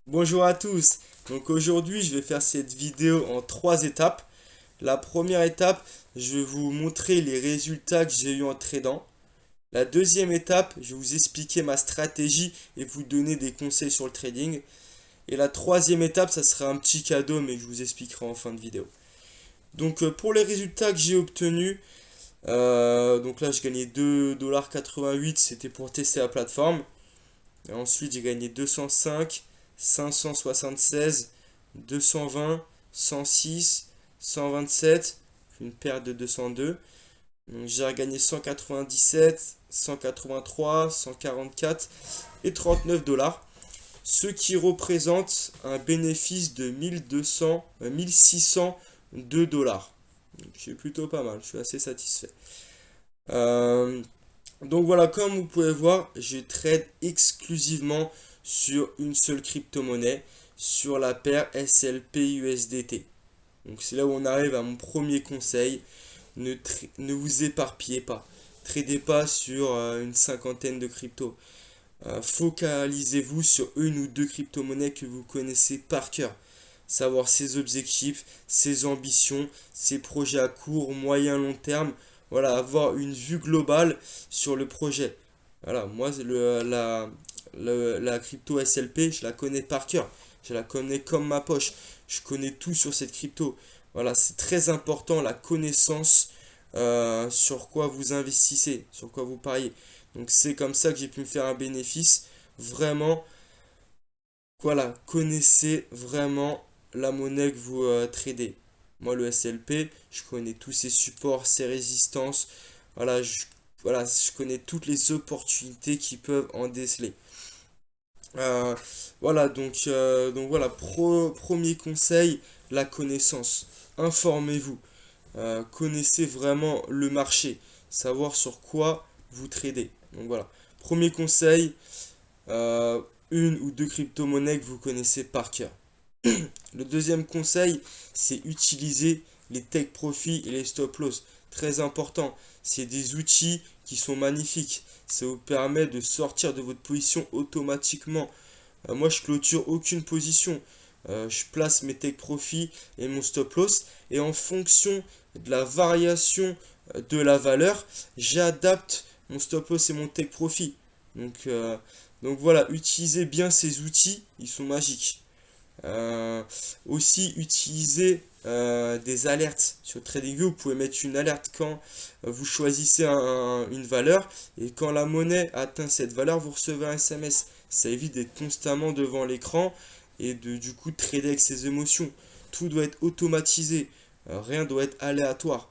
Bonjour à tous. Donc aujourd'hui, je vais faire cette vidéo en trois étapes. La première étape, je vais vous montrer les résultats que j'ai eu en tradant. La deuxième étape, je vais vous expliquer ma stratégie et vous donner des conseils sur le trading. Et la troisième étape, ça sera un petit cadeau, mais je vous expliquerai en fin de vidéo. Donc pour les résultats que j'ai obtenus, donc là, je gagnais 2,88$, c'était pour tester la plateforme. Et ensuite, j'ai gagné 205, 576, 220, 106, 127, une perte de 202. Donc, j'ai regagné 197, 183, 144 et 39 dollars. Ce qui représente un bénéfice de 1200, 1602 dollars. C'est plutôt pas mal, je suis assez satisfait. Euh, donc voilà, comme vous pouvez voir, je trade exclusivement sur une seule crypto-monnaie, sur la paire SLP USDT. Donc c'est là où on arrive à mon premier conseil, ne vous éparpillez pas. Tradez pas sur une cinquantaine de cryptos. Focalisez-vous sur une ou deux crypto-monnaies que vous connaissez par cœur. Savoir ses objectifs, ses ambitions, ses projets à court, moyen, long terme. Voilà, avoir une vue globale sur le projet. Voilà, moi, la crypto SLP, je la connais par cœur. Je la connais comme ma poche. Je connais tout sur cette crypto. Voilà, c'est très important la connaissance sur quoi vous investissez, sur quoi vous pariez. Donc c'est comme ça que j'ai pu me faire un bénéfice. Vraiment, voilà, connaissez vraiment la monnaie que vous tradez. Moi, le SLP, je connais tous ses supports, ses résistances. Voilà, voilà, je connais toutes les opportunités qui peuvent en déceler. Euh, voilà, donc voilà, premier conseil, la connaissance. Informez-vous. Connaissez vraiment le marché. Savoir sur quoi vous tradez. Donc voilà. Premier conseil, euh, une ou deux crypto-monnaies que vous connaissez par cœur. Le deuxième conseil, c'est utiliser les take profit et les stop loss. Très important. C'est des outils qui sont magnifiques. Ça vous permet de sortir de votre position automatiquement. Moi, je clôture aucune position. Je place mes take profit et mon stop loss. Et en fonction de la variation de la valeur, j'adapte mon stop loss et mon take profit. Donc voilà, utilisez bien ces outils, ils sont magiques. Euh, Aussi utiliser des alertes sur TradingView. Vous pouvez mettre une alerte quand vous choisissez une valeur et quand la monnaie atteint cette valeur, vous recevez un SMS. Ça évite d'être constamment devant l'écran et de du coup trader avec ses émotions. Tout doit être automatisé, rien doit être aléatoire.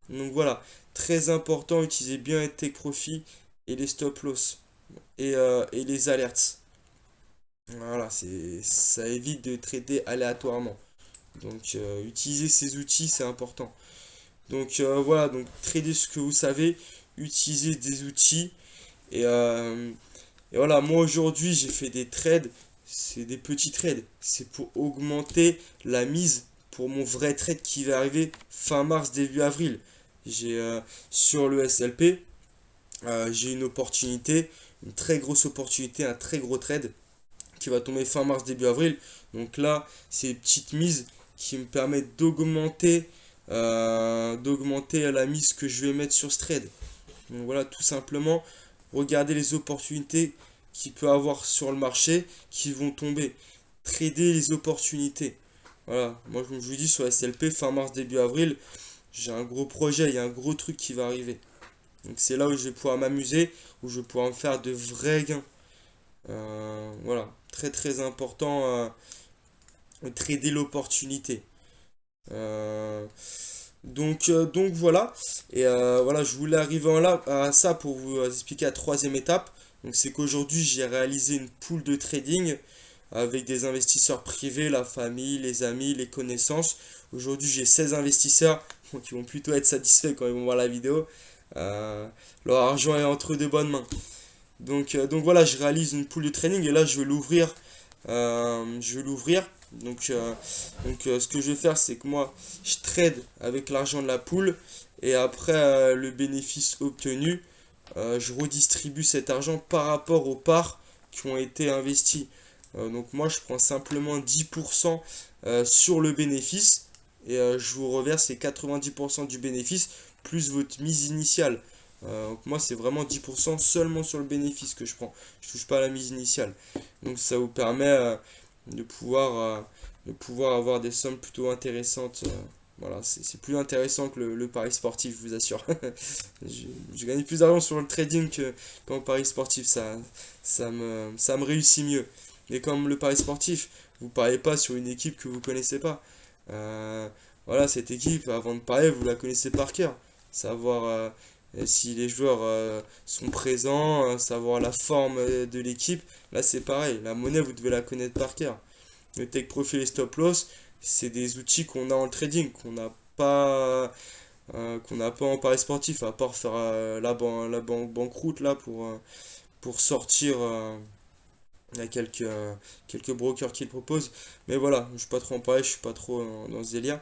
Donc voilà, très important, utilisez bien les take profit et les stop loss et les alertes. Voilà, ça évite de trader aléatoirement. Donc, utiliser ces outils, c'est important. Donc, voilà, donc trader ce que vous savez, utiliser des outils. Et, euh, et voilà, moi aujourd'hui, j'ai fait des trades. C'est des petits trades. C'est pour augmenter la mise pour mon vrai trade qui va arriver fin mars, début avril. J'ai sur le SLP, j'ai une opportunité, une très grosse opportunité, un très gros trade qui va tomber fin mars, début avril. Donc là, c'est une petite mise qui me permettent d'augmenter la mise que je vais mettre sur ce trade. Donc voilà, tout simplement, regardez les opportunités qu'il peut avoir sur le marché qui vont tomber. Trader les opportunités. Voilà, moi comme je vous dis sur SLP, fin mars, début avril, j'ai un gros projet, il y a un gros truc qui va arriver. Donc c'est là où je vais pouvoir m'amuser, où je vais pouvoir me faire de vrais gains. Voilà, très très important, trader l'opportunité. Euh, donc voilà, et voilà, je voulais arriver là, à ça pour vous expliquer la troisième étape. Donc c'est qu'aujourd'hui j'ai réalisé une pool de trading avec des investisseurs privés, la famille, les amis, les connaissances. Aujourd'hui j'ai 16 investisseurs qui vont plutôt être satisfaits quand ils vont voir la vidéo. Euh, Leur argent est entre de bonnes mains. Donc voilà, je réalise une pool de training et là je vais l'ouvrir. Je vais l'ouvrir. Ce que je vais faire, c'est que moi, je trade avec l'argent de la pool et après le bénéfice obtenu, je redistribue cet argent par rapport aux parts qui ont été investies. Donc moi je prends simplement 10% sur le bénéfice et je vous reverse les 90% du bénéfice plus votre mise initiale. Donc moi c'est vraiment 10% seulement sur le bénéfice que je prends. Je touche pas à la mise initiale. Donc ça vous permet de pouvoir avoir des sommes plutôt intéressantes. Voilà, c'est plus intéressant que le pari sportif, je vous assure. Je gagne plus d'argent sur le trading qu'en pari sportif, ça me réussit mieux. Mais comme le pari sportif, vous pariez pas sur une équipe que vous connaissez pas. Euh, voilà, cette équipe, avant de parier, vous la connaissez par cœur. Savoir si les joueurs sont présents, savoir la forme de l'équipe. Là, c'est pareil. La monnaie, vous devez la connaître par cœur. Le take profit et stop loss, c'est des outils qu'on a en trading, qu'on n'a pas en pari sportif, à part faire banqueroute là pour sortir. Il y a quelques brokers qui le proposent. Mais voilà, je suis pas trop en pari, je suis pas trop dans ce délire.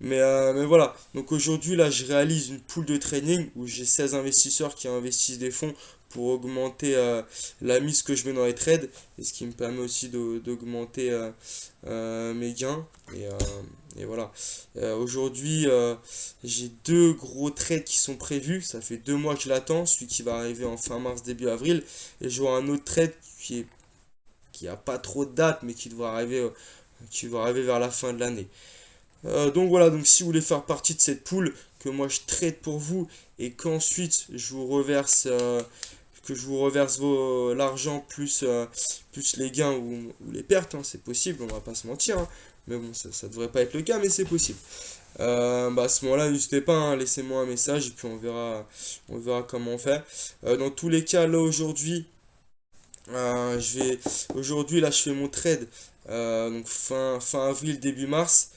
Mais voilà, donc aujourd'hui là je réalise une pool de trading où j'ai 16 investisseurs qui investissent des fonds pour augmenter la mise que je mets dans les trades et ce qui me permet aussi d'augmenter mes gains. Et voilà. Aujourd'hui j'ai deux gros trades qui sont prévus, ça fait 2 mois que je l'attends, celui qui va arriver en fin mars, début avril, et j'aurai un autre trade qui a pas trop de date mais qui va arriver vers la fin de l'année. Donc voilà, donc si vous voulez faire partie de cette pool, que moi je trade pour vous et qu'ensuite que je vous reverse l'argent plus les gains ou les pertes, hein, c'est possible, on va pas se mentir, hein. Mais bon, ça devrait pas être le cas, mais c'est possible. À ce moment-là, n'hésitez pas, hein, laissez-moi un message et puis on verra comment on fait. Dans tous les cas, là aujourd'hui, là, je fais mon trade. Donc fin avril, début mars.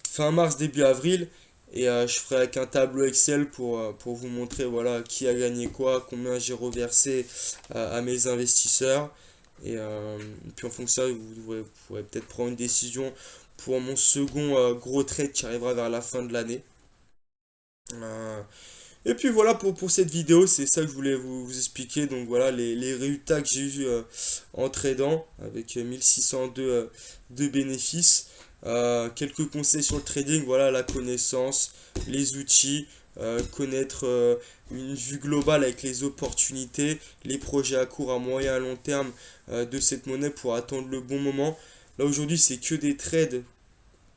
Fin mars, début avril. Et je ferai avec un tableau Excel pour vous montrer voilà, qui a gagné quoi, combien j'ai reversé à mes investisseurs. Et puis en fonction de ça, vous pourrez peut-être prendre une décision pour mon second gros trade qui arrivera vers la fin de l'année. Euh, et puis voilà pour cette vidéo, c'est ça que je voulais vous expliquer. Donc voilà les résultats que j'ai eu en tradant avec 1602 de bénéfices. Quelques conseils sur le trading, voilà la connaissance, les outils, connaître une vue globale avec les opportunités, les projets à court, à moyen, à long terme de cette monnaie pour attendre le bon moment. Là aujourd'hui c'est que des trades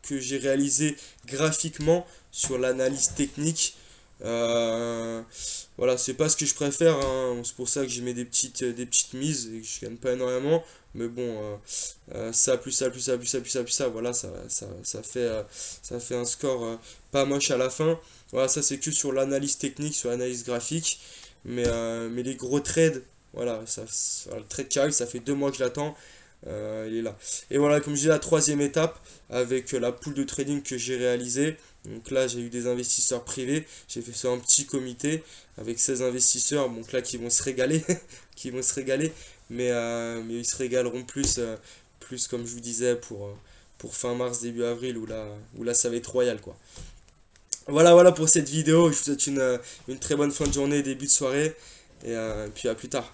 que j'ai réalisés graphiquement sur l'analyse technique. Euh, voilà, c'est pas ce que je préfère, hein. C'est pour ça que je mets des petites mises et que je gagne pas énormément. Mais bon, ça, plus ça, plus ça, plus ça, plus ça, plus ça, voilà, ça fait un score pas moche à la fin. Voilà, ça c'est que sur l'analyse technique, sur l'analyse graphique. Mais les gros trades, voilà, voilà, le trade qui arrive, ça fait 2 mois que je l'attends. Il est là. Et voilà, comme je dis, la troisième étape avec la pool de trading que j'ai réalisée. Donc là, j'ai eu des investisseurs privés. J'ai fait ça en petit comité avec 16 investisseurs. Donc là, qui vont se régaler. Qui vont se régaler. Mais ils se régaleront plus comme je vous disais, pour fin mars, début avril, où là ça va être royal, quoi. Voilà pour cette vidéo. Je vous souhaite une très bonne fin de journée, début de soirée. Et puis à plus tard.